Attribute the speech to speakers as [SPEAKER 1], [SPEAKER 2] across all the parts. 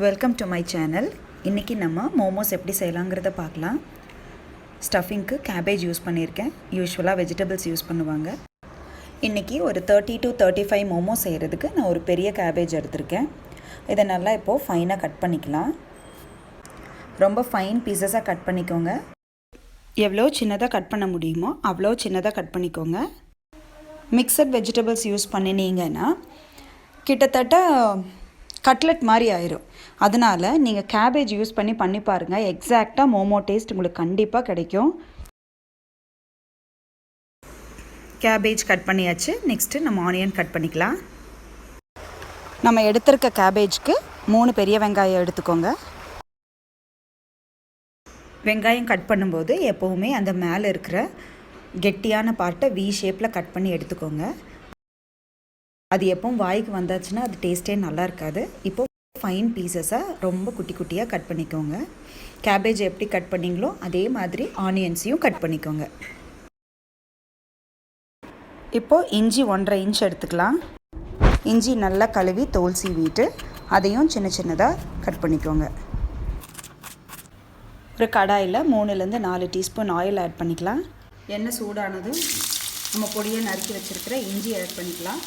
[SPEAKER 1] Welcome to my channel. இன்றைக்கி நம்ம மோமோஸ் எப்படி செய்யலாங்கிறத பார்க்கலாம். ஸ்டஃபிங்க்கு கேபேஜ் யூஸ் பண்ணியிருக்கேன். யூஸ்வலாக வெஜிடபிள்ஸ் யூஸ் பண்ணுவாங்க. இன்றைக்கி ஒரு 30 to 35 மோமோஸ் செய்கிறதுக்கு நான் ஒரு பெரிய கேபேஜ் எடுத்திருக்கேன். இதை நல்லா இப்போது ஃபைனாக கட் பண்ணிக்கலாம். ரொம்ப ஃபைன் பீசஸாக கட் பண்ணிக்கோங்க. எவ்வளோ சின்னதாக கட் பண்ண முடியுமோ அவ்வளோ சின்னதாக கட் பண்ணிக்கோங்க. மிக்சட் வெஜிடபிள்ஸ் யூஸ் பண்ணினீங்கன்னா கிட்டத்தட்ட கட்லெட் மாதிரி ஆயிரும். அதனால் நீங்கள் கேபேஜ் யூஸ் பண்ணி பாருங்கள். எக்ஸாக்டாக மோமோ டேஸ்ட் உங்களுக்கு கண்டிப்பாக கிடைக்கும். கேபேஜ் கட் பண்ணியாச்சு. நெக்ஸ்ட்டு நம்ம ஆனியன் கட் பண்ணிக்கலாம். நம்ம எடுத்திருக்க கேபேஜ்க்கு 3 பெரிய வெங்காயம் எடுத்துக்கோங்க. வெங்காயம் கட் பண்ணும்போது எப்போவுமே அந்த மேலே இருக்கிற கெட்டியான பார்ட்டை வி ஷேப்பில் கட் பண்ணி எடுத்துக்கோங்க. அது எப்பவும் வாய்க்கு வந்தாச்சுன்னா அது டேஸ்ட்டே நல்லா இருக்காது. இப்போது ஃபைன் பீசஸாக ரொம்ப குட்டி குட்டியாக கட் பண்ணிக்கோங்க. கேபேஜ் எப்படி கட் பண்ணிங்களோ அதே மாதிரி ஆனியன்ஸையும் கட் பண்ணிக்கோங்க. இப்போது இஞ்சி 1.5 இன்ச் எடுத்துக்கலாம். இஞ்சி நல்லா கழுவி தோல் சீவிட்டு அதையும் சின்ன சின்னதாக கட் பண்ணிக்கோங்க. ஒரு கடாயில் 3 to 4 டீஸ்பூன் ஆயில் ஆட் பண்ணிக்கலாம். எண்ணெய் சூடானதும் நம்ம பொடியை நறுக்கி வச்சுருக்கிற இஞ்சி ஆட் பண்ணிக்கலாம்.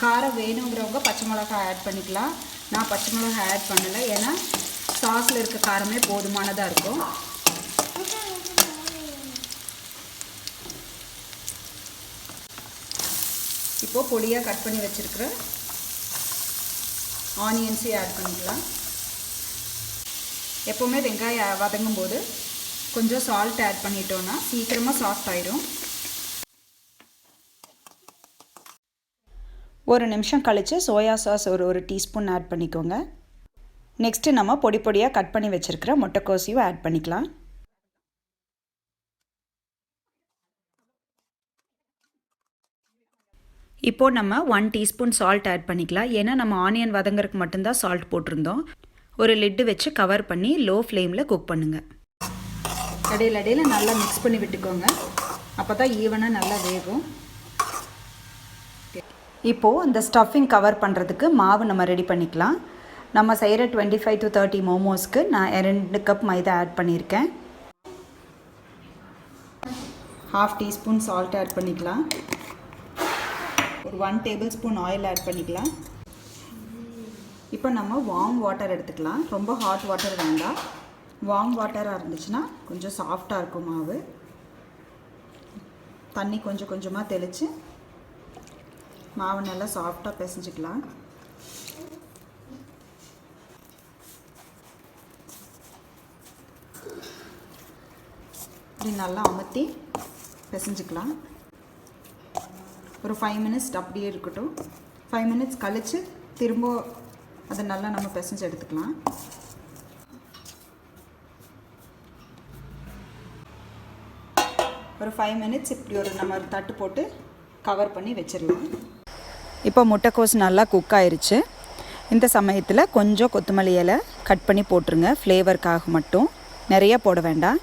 [SPEAKER 1] காரம் வேணுங்கிறவங்க பச்சை மிளகாய் ஆட் பண்ணிக்கலாம். நான் பச்சை மிளகாய் ஆட் பண்ணலை, ஏன்னா சாஸில் இருக்க காரமே போதுமானதாக இருக்கும். இப்போது பொடியாக கட் பண்ணி வச்சுருக்கிற ஆனியன்ஸையும் ஆட் பண்ணிக்கலாம். எப்போவுமே வெங்காயம் வதங்கும் போது கொஞ்சம் சால்ட் ஆட் பண்ணிட்டோன்னா சீக்கிரமாக சாஃப்ட் ஆயிரும். ஒரு நிமிஷம் கழித்து சோயா சாஸ் ஒரு டீஸ்பூன் ஆட் பண்ணிக்கோங்க. நெக்ஸ்ட்டு நம்ம பொடி பொடியாக கட் பண்ணி வச்சுருக்கிற முட்டைக்கோஸையும் ஆட் பண்ணிக்கலாம். இப்போது நம்ம 1 டீஸ்பூன் சால்ட் ஆட் பண்ணிக்கலாம். ஏன்னா நம்ம ஆனியன் வதங்கறதுக்கு மட்டும்தான் சால்ட் போட்டிருந்தோம். ஒரு லிட்டு வச்சு கவர் பண்ணி லோ ஃப்ளேமில் குக் பண்ணுங்கள். இடையில நல்லா மிக்ஸ் பண்ணி விட்டுக்கோங்க. அப்போ தான் ஈவனாக நல்லா வேகும். இப்போது இந்த ஸ்டஃபிங் கவர் பண்ணுறதுக்கு மாவு நம்ம ரெடி பண்ணிக்கலாம். நம்ம செய்கிற 25 to 30 மோமோஸ்க்கு நான் 2 கப் மைதா ஆட் பண்ணியிருக்கேன். 1/2 டீஸ்பூன் சால்ட் ஆட் பண்ணிக்கலாம். ஒரு 1 டேபிள் ஸ்பூன் ஆயில் ஆட் பண்ணிக்கலாம். இப்போ நம்ம வார்ம் வாட்டர் எடுத்துக்கலாம். ரொம்ப ஹாட் வாட்டர் வேண்டாம். வார்ம் வாட்டராக இருந்துச்சுன்னா கொஞ்சம் சாஃப்டாக இருக்கும் மாவு. தண்ணி கொஞ்சம் கொஞ்சமாக தெளித்து மாவு நல்லா சாஃப்டாக பிசைஞ்சிக்கலாம். இப்படி நல்லா அமுத்தி பிசைஞ்சிக்கலாம். ஒரு 5 மினிட்ஸ் அப்படியே இருக்கட்டும். 5 மினிட்ஸ் கழித்து திரும்ப அதை நல்லா நம்ம பிசைஞ்சு எடுத்துக்கலாம். ஒரு 5 மினிட்ஸ் இப்படி நம்ம தட்டு போட்டு கவர் பண்ணி வச்சிடலாம். இப்போ முட்டைக்கோஸ் நல்லா குக் ஆயிடுச்சு. இந்த சமயத்தில் கொஞ்சம் கொத்தமல்லி இலை கட் பண்ணி போட்டுருங்க. ஃப்ளேவருக்காக மட்டும், நிறைய போட வேண்டாம்.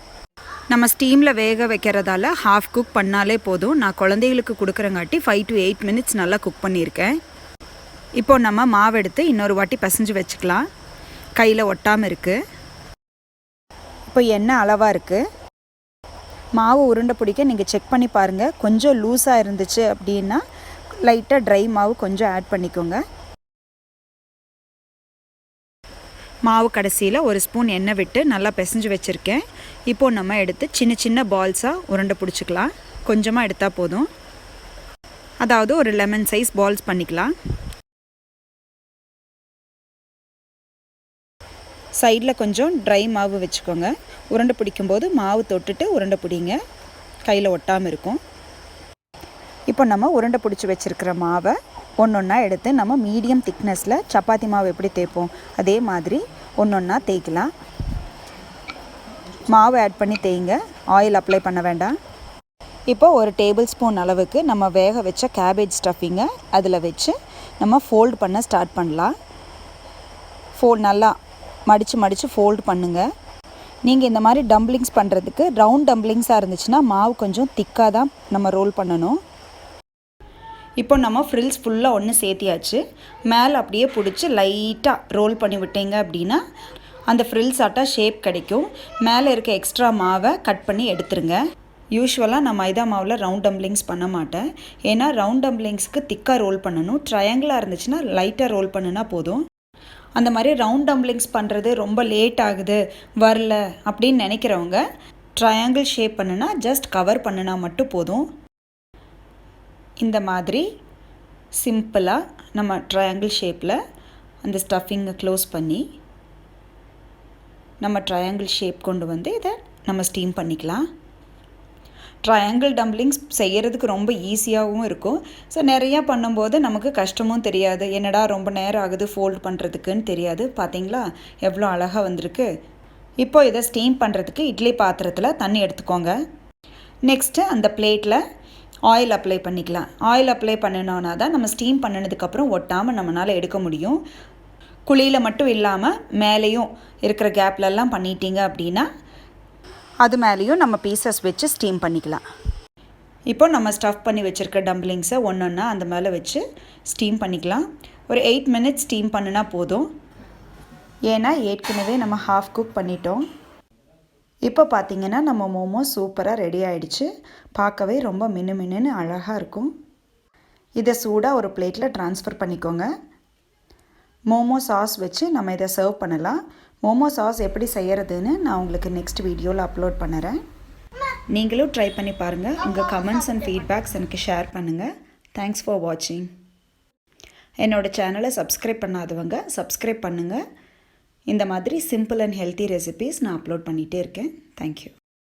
[SPEAKER 1] நம்ம ஸ்டீமில் வேக வைக்கிறதால ஹாஃப் குக் பண்ணாலே போதும். நான் குழந்தைகளுக்கு கொடுக்குறங்காட்டி 5 to 8 மினிட்ஸ் நல்லா குக் பண்ணியிருக்கேன். இப்போ நம்ம மாவு எடுத்து இன்னொரு வாட்டி பிசைஞ்சு வச்சுக்கலாம். கையில் ஒட்டாமல் இருக்குது. இப்போ எண்ணெய் அளவாக இருக்குது. மாவு உருண்டை பிடிக்க நீங்கள் செக் பண்ணி பாருங்கள். கொஞ்சம் லூஸாக இருந்துச்சு அப்படின்னா லைட்டாக ட்ரை மாவு கொஞ்சம் ஆட் பண்ணிக்கோங்க. மாவு கடைசியில் ஒரு ஸ்பூன் எண்ணெய் விட்டு நல்லா பிசைஞ்சு வச்சுருக்கேன். இப்போது நம்ம எடுத்து சின்ன சின்ன பால்ஸாக உருண்டை பிடிச்சிக்கலாம். கொஞ்சமாக எடுத்தால் போதும். அதாவது ஒரு லெமன் சைஸ் பால்ஸ் பண்ணிக்கலாம். சைடில் கொஞ்சம் ட்ரை மாவு வச்சுக்கோங்க. உருண்டை பிடிக்கும்போது மாவு தொட்டுட்டு உருண்டை பிடிங்க. கையில் ஒட்டாமல் இருக்கும். இப்போ நம்ம உருண்டை பிடிச்சி வச்சுருக்கிற மாவை ஒன்றா எடுத்து நம்ம மீடியம் திக்னஸில் சப்பாத்தி மாவு எப்படி தேய்ப்போம் அதே மாதிரி ஒன்றா தேய்க்கலாம். மாவு ஆட் பண்ணி தேய்ங்க. ஆயில் அப்ளை பண்ண வேண்டாம். இப்போ ஒரு டேபிள் ஸ்பூன் அளவுக்கு நம்ம வேக வச்ச கேபேஜ் ஸ்டஃபிங்கை அதில் வச்சு நம்ம ஃபோல்டு பண்ண ஸ்டார்ட் பண்ணலாம். நல்லா மடித்து ஃபோல்டு பண்ணுங்கள். நீங்கள் இந்த மாதிரி டம்ப்ளிங்ஸ் பண்ணுறதுக்கு ரவுண்ட் டம்ப்ளிங்ஸாக இருந்துச்சுன்னா மாவு கொஞ்சம் திக்காக தான் நம்ம ரோல் பண்ணணும். இப்போ நம்ம ஃப்ரில்ஸ் ஃபுல்லாக ஒன்று சேர்த்தியாச்சு. மேலே அப்படியே பிடிச்சி லைட்டாக ரோல் பண்ணி விட்டீங்க அப்படின்னா அந்த ஃப்ரில்ஸ் ஆட்டாக ஷேப் கிடைக்கும். மேலே இருக்க எக்ஸ்ட்ரா மாவை கட் பண்ணி எடுத்துருங்க. யூஸ்வலாக நான் மைதா மாவில் ரவுண்ட் டம்ப்ளிங்ஸ் பண்ண மாட்டேன். ஏன்னா ரவுண்ட் டம்ப்ளிங்ஸ்க்கு திக்காக ரோல் பண்ணணும். ட்ரையாங்கிளாக இருந்துச்சுன்னா லைட்டாக ரோல் பண்ணுனா போதும். அந்த மாதிரி ரவுண்ட் டம்ப்ளிங்ஸ் பண்ணுறது ரொம்ப லேட் ஆகுது வரல அப்படின்னு நினைக்கிறவங்க ட்ரையாங்கிள் ஷேப் பண்ணுனா ஜஸ்ட் கவர் பண்ணுனா மட்டும் போதும். இந்த மாதிரி சிம்பிளாக நம்ம ட்ரையாங்கிள் ஷேப்பில் அந்த ஸ்டஃபிங்கை க்ளோஸ் பண்ணி நம்ம ட்ரையாங்கிள் ஷேப் கொண்டு வந்து இதை நம்ம ஸ்டீம் பண்ணிக்கலாம். ட்ரையாங்கிள் டம்ப்ளிங்ஸ் செய்கிறதுக்கு ரொம்ப ஈஸியாகவும் இருக்கும். ஸோ நிறையா பண்ணும்போது நமக்கு கஷ்டமும் தெரியாது. என்னடா ரொம்ப நேரம் ஆகுது ஃபோல்ட் பண்ணுறதுக்குன்னு தெரியாது. பார்த்தீங்களா எவ்வளோ அழகாக வந்திருக்கு. இப்போ இதை ஸ்டீம் பண்ணுறதுக்கு இட்லி பாத்திரத்தில் தண்ணி எடுத்துக்கோங்க. நெக்ஸ்ட்டு அந்த பிளேட்டில் ஆயில் அப்ளை பண்ணிக்கலாம். ஆயில் அப்ளை பண்ணினோன்னா தான் நம்ம ஸ்டீம் பண்ணினதுக்கப்புறம் ஒட்டாமல் நம்மளால் எடுக்க முடியும். குழியில் மட்டும் இல்லாமல் மேலேயும் இருக்கிற கேப்லெல்லாம் பண்ணிட்டீங்க அப்படின்னா அது மேலேயும் நம்ம பீசஸ் வச்சு ஸ்டீம் பண்ணிக்கலாம். இப்போ நம்ம ஸ்டஃப் பண்ணி வச்சுருக்க டம்ப்ளிங்ஸை ஒன்றா அந்த மேலே வச்சு ஸ்டீம் பண்ணிக்கலாம். ஒரு 8 மினிட்ஸ் ஸ்டீம் பண்ணினா போதும். ஏன்னா ஏற்கனவே நம்ம ஹாஃப் குக் பண்ணிட்டோம். இப்போ பார்த்திங்கன்னா நம்ம மோமோ சூப்பராக ரெடி ஆகிடுச்சு. பார்க்கவே ரொம்ப மினுமினுன்னு அழகாக இருக்கும். இதை சூடாக ஒரு பிளேட்டில் ட்ரான்ஸ்ஃபர் பண்ணிக்கோங்க. மோமோ சாஸ் வச்சு நம்ம இதை சர்வ் பண்ணலாம். மோமோ சாஸ் எப்படி செய்கிறதுன்னு நான் உங்களுக்கு நெக்ஸ்ட் வீடியோவில் அப்லோட் பண்ணுறேன். நீங்களும் ட்ரை பண்ணி பாருங்கள். உங்கள் கமெண்ட்ஸ் அண்ட் ஃபீட்பேக்ஸ் எனக்கு ஷேர் பண்ணுங்கள். தேங்க்ஸ் ஃபார் வாட்சிங். என்னோடய சேனலை சப்ஸ்கிரைப் பண்ணாதவங்க சப்ஸ்கிரைப் பண்ணுங்கள். இந்த மாதிரி சிம்பிள் அண்ட் ஹெல்த்தி ரெசிபீஸ் நான் அப்லோட் பண்ணிகிட்டே இருக்கேன். தேங்க்யூ.